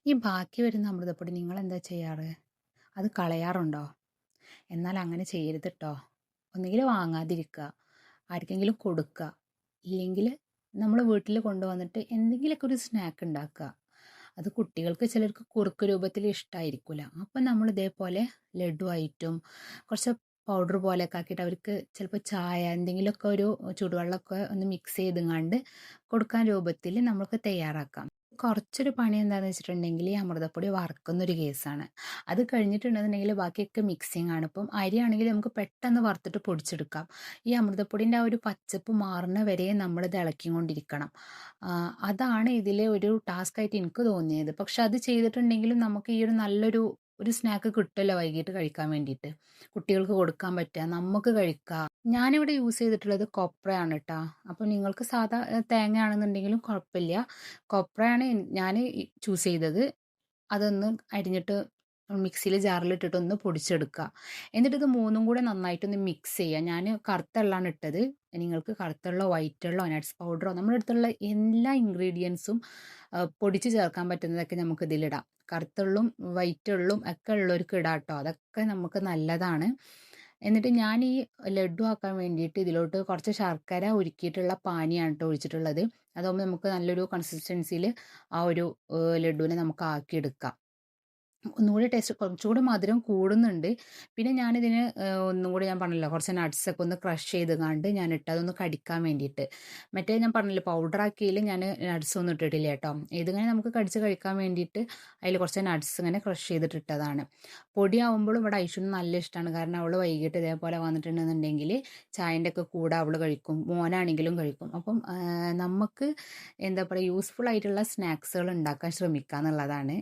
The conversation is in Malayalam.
ഈ ബാക്കി വരുന്ന അമൃതപ്പൊടി നിങ്ങളെന്താ ചെയ്യാറ്? അത് കളയാറുണ്ടോ? എന്നാൽ അങ്ങനെ ചെയ്യരുത് ട്ടോ. ഒന്നുകിൽ വാങ്ങാതിരിക്കുക, ആർക്കെങ്കിലും കൊടുക്കുക, ഇല്ലെങ്കിൽ നമ്മൾ വീട്ടിൽ കൊണ്ടുവന്നിട്ട് എന്തെങ്കിലുമൊക്കെ ഒരു സ്നാക്ക് ഉണ്ടാക്കുക. അത് കുട്ടികൾക്ക് ചിലർക്ക് കുറുക്ക് രൂപത്തിൽ ഇഷ്ടമായിരിക്കില്ല. അപ്പം നമ്മൾ ഇതേപോലെ ലഡു ആയിട്ടും കുറച്ച് പൗഡർ പോലെയൊക്കെ ആക്കിയിട്ട് അവർക്ക് ചിലപ്പോൾ ചായ എന്തെങ്കിലുമൊക്കെ ഒരു ചൂടുവെള്ളമൊക്കെ ഒന്ന് മിക്സ് ചെയ്തെങ്ങാണ്ട് കൊടുക്കാൻ രൂപത്തിൽ നമുക്ക് തയ്യാറാക്കാം. കുറച്ചൊരു പണി എന്താണെന്ന് വെച്ചിട്ടുണ്ടെങ്കിൽ ഈ അമൃതപ്പൊടി വറുക്കുന്നൊരു കേസാണ്. അത് കഴിഞ്ഞിട്ടുണ്ടെന്നുണ്ടെങ്കിൽ ബാക്കിയൊക്കെ മിക്സിംഗ് ആണ്. ഇപ്പം അരിയാണെങ്കിൽ നമുക്ക് പെട്ടെന്ന് വറുത്തിട്ട് പൊടിച്ചെടുക്കാം. ഈ അമൃതപ്പൊടിൻ്റെ ആ ഒരു പച്ചപ്പ് മാറുന്ന വരെ നമ്മളിത് ഇളക്കിക്കൊണ്ടിരിക്കണം. അതാണ് ഇതിലെ ഒരു ടാസ്ക് ആയിട്ട് എനിക്ക് തോന്നിയത്. പക്ഷെ അത് ചെയ്തിട്ടുണ്ടെങ്കിലും നമുക്ക് ഈ ഒരു നല്ലൊരു സ്നാക്ക് കിട്ടുമല്ലോ വൈകീട്ട് കഴിക്കാൻ വേണ്ടിയിട്ട്. കുട്ടികൾക്ക് കൊടുക്കാൻ പറ്റുക, നമുക്ക് കഴിക്കാം. ഞാനിവിടെ യൂസ് ചെയ്തിട്ടുള്ളത് കൊപ്രയാണ് ട്ടോ. അപ്പോൾ നിങ്ങൾക്ക് സാധാ തേങ്ങയാണെന്നുണ്ടെങ്കിലും കുഴപ്പമില്ല. കൊപ്രയാണ് ഞാൻ ചൂസ് ചെയ്തത്. അതൊന്ന് അരിഞ്ഞിട്ട് മിക്സിയിൽ ജാറിലിട്ടിട്ട് ഒന്ന് പൊടിച്ചെടുക്കുക. എന്നിട്ട് ഇത് മൂന്നും കൂടെ നന്നായിട്ടൊന്ന് മിക്സ് ചെയ്യുക. ഞാൻ കറുത്ത എള്ളാണ് ഇട്ടത്. നിങ്ങൾക്ക് കറുത്ത എള്ളോ വൈറ്റ് എള്ളോ നട്ട്സ് പൗഡറോ നമ്മുടെ അടുത്തുള്ള എല്ലാ ഇൻഗ്രീഡിയൻസും പൊടിച്ച് ചേർക്കാൻ പറ്റുന്നതൊക്കെ നമുക്ക് ഇതിലിടാം. കറുത്ത എള്ളും വൈറ്റ് എള്ളും ഒക്കെ ഉള്ളവർക്ക് ഇടാം ട്ടോ. അതൊക്കെ നമുക്ക് നല്ലതാണ്. എന്നിട്ട് ഞാൻ ഈ ലഡ്ഡു ആക്കാൻ വേണ്ടിയിട്ട് ഇതിലോട്ട് കുറച്ച് ശർക്കര ഉരുക്കിയിട്ടുള്ള പാനിയാണ് ട്ടോ ഒഴിച്ചിട്ടുള്ളത്. അതാകുമ്പോൾ നമുക്ക് നല്ലൊരു കൺസിസ്റ്റൻസിയിൽ ആ ഒരു ലഡ്ഡുവിനെ നമുക്ക് ആക്കിയെടുക്കാം. ഒന്നുകൂടി ടേസ്റ്റ് കുറച്ചുകൂടി മധുരം കൂടുന്നുണ്ട്. പിന്നെ ഞാനിതിന് ഒന്നും കൂടി ഞാൻ പറഞ്ഞല്ലോ കുറച്ച് നട്ട്സൊക്കെ ഒന്ന് ക്രഷ് ചെയ്ത്ങ്ങാണ്ട് ഞാൻ ഇട്ട് അതൊന്ന് കടിക്കാൻ വേണ്ടിയിട്ട്. മറ്റേ ഞാൻ പറഞ്ഞില്ലേ പൗഡറാക്കിയതിൽ ഞാൻ നട്ട്സ് ഒന്നും ഇട്ടിട്ടില്ല കേട്ടോ. ഇതിങ്ങനെ നമുക്ക് കടിച്ച് കഴിക്കാൻ വേണ്ടിയിട്ട് അതിൽ കുറച്ച് നട്ട്സ് ഇങ്ങനെ ക്രഷ് ചെയ്തിട്ട് ഇട്ടതാണ്. പൊടിയാവുമ്പോഴും ഇവിടെ ഐഷുന് നല്ല ഇഷ്ടമാണ്. കാരണം അവൾ വൈകിട്ട് ഇതേപോലെ വന്നിട്ടുണ്ടെന്നുണ്ടെങ്കിൽ ചായൻ്റെ ഒക്കെ കൂടെ അവൾ കഴിക്കും. മോനാണെങ്കിലും കഴിക്കും. അപ്പം നമുക്ക് എന്താ പറയുക യൂസ്ഫുൾ ആയിട്ടുള്ള സ്നാക്സുകൾ ഉണ്ടാക്കാൻ ശ്രമിക്കുക എന്നുള്ളതാണ്